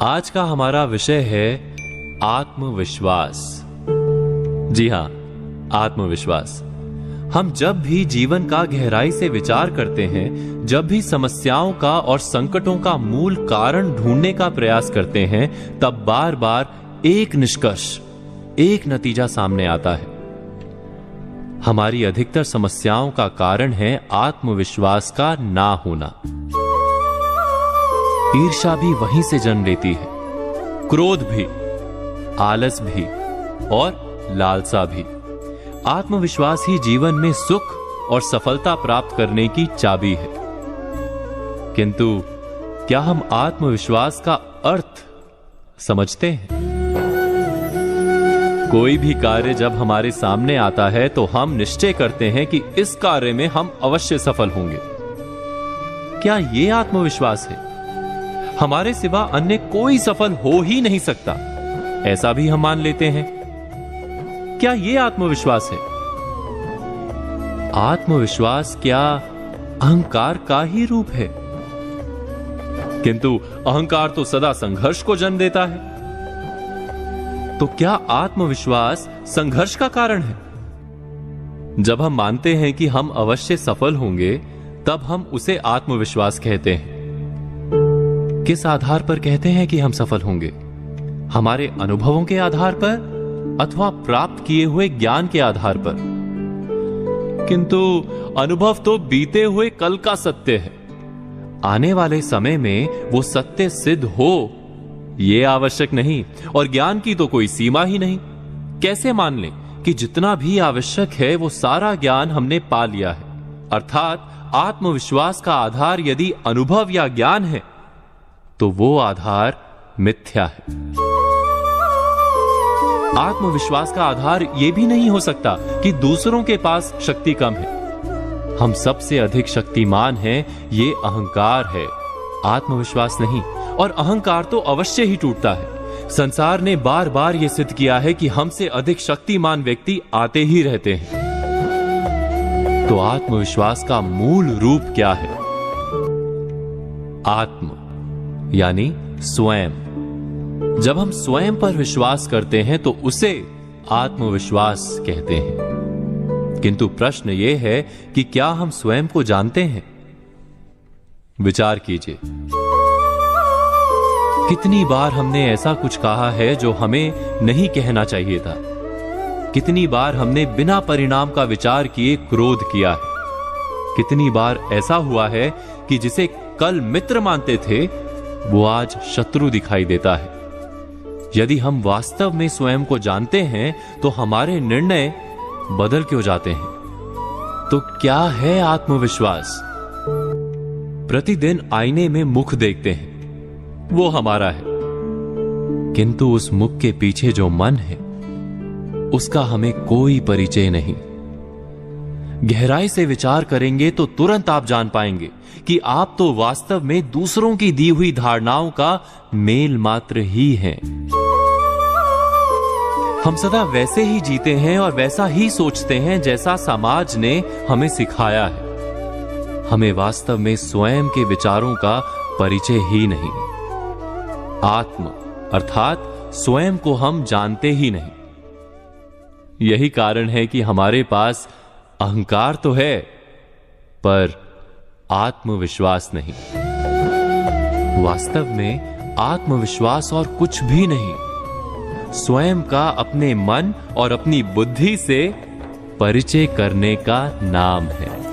आज का हमारा विषय है आत्मविश्वास। जी हां, आत्मविश्वास। हम जब भी जीवन का गहराई से विचार करते हैं, जब भी समस्याओं का और संकटों का मूल कारण ढूंढने का प्रयास करते हैं, तब बार बार एक निष्कर्ष, एक नतीजा सामने आता है। हमारी अधिकतर समस्याओं का कारण है आत्मविश्वास का ना होना। ईर्ष्या भी वहीं से जन्म लेती है, क्रोध भी, आलस भी और लालसा भी। आत्मविश्वास ही जीवन में सुख और सफलता प्राप्त करने की चाबी है। किंतु क्या हम आत्मविश्वास का अर्थ समझते हैं? कोई भी कार्य जब हमारे सामने आता है तो हम निश्चय करते हैं कि इस कार्य में हम अवश्य सफल होंगे। क्या यह आत्मविश्वास है? हमारे सिवा अन्य कोई सफल हो ही नहीं सकता, ऐसा भी हम मान लेते हैं। क्या यह आत्मविश्वास है? आत्मविश्वास क्या अहंकार का ही रूप है? किंतु अहंकार तो सदा संघर्ष को जन्म देता है। तो क्या आत्मविश्वास संघर्ष का कारण है? जब हम मानते हैं कि हम अवश्य सफल होंगे, तब हम उसे आत्मविश्वास कहते हैं। किस आधार पर कहते हैं कि हम सफल होंगे? हमारे अनुभवों के आधार पर अथवा प्राप्त किए हुए ज्ञान के आधार पर? किंतु अनुभव तो बीते हुए कल का सत्य है। आने वाले समय में वो सत्य सिद्ध हो, यह आवश्यक नहीं, और ज्ञान की तो कोई सीमा ही नहीं। कैसे मान लें कि जितना भी आवश्यक है वो सारा ज्ञान हमने पा लिया है? अर्थात आत्मविश्वास का आधार यदि अनुभव या ज्ञान है, तो वो आधार मिथ्या है। आत्मविश्वास का आधार यह भी नहीं हो सकता कि दूसरों के पास शक्ति कम है। हम सबसे अधिक शक्तिमान हैं, ये अहंकार है, आत्मविश्वास नहीं। और अहंकार तो अवश्य ही टूटता है। संसार ने बार बार यह सिद्ध किया है कि हमसे अधिक शक्तिमान व्यक्ति आते ही रहते हैं। तो आत्मविश्वास का मूल रूप क्या है? आत्म यानी स्वयं। जब हम स्वयं पर विश्वास करते हैं तो उसे आत्मविश्वास कहते हैं। किंतु प्रश्न यह है कि क्या हम स्वयं को जानते हैं? विचार कीजिए, कितनी बार हमने ऐसा कुछ कहा है जो हमें नहीं कहना चाहिए था। कितनी बार हमने बिना परिणाम का विचार किए क्रोध किया है। कितनी बार ऐसा हुआ है कि जिसे कल मित्र मानते थे वो आज शत्रु दिखाई देता है। यदि हम वास्तव में स्वयं को जानते हैं तो हमारे निर्णय बदल क्यों जाते हैं? तो क्या है आत्मविश्वास? प्रतिदिन आईने में मुख देखते हैं, वो हमारा है। किंतु उस मुख के पीछे जो मन है, उसका हमें कोई परिचय नहीं। गहराई से विचार करेंगे तो तुरंत आप जान पाएंगे कि आप तो वास्तव में दूसरों की दी हुई धारणाओं का मेल मात्र ही हैं। हम सदा वैसे ही जीते हैं और वैसा ही सोचते हैं जैसा समाज ने हमें सिखाया है। हमें वास्तव में स्वयं के विचारों का परिचय ही नहीं। आत्म अर्थात स्वयं को हम जानते ही नहीं। यही कारण है कि हमारे पास अहंकार तो है, पर आत्मविश्वास नहीं। वास्तव में आत्मविश्वास और कुछ भी नहीं, स्वयं का अपने मन और अपनी बुद्धि से परिचय करने का नाम है।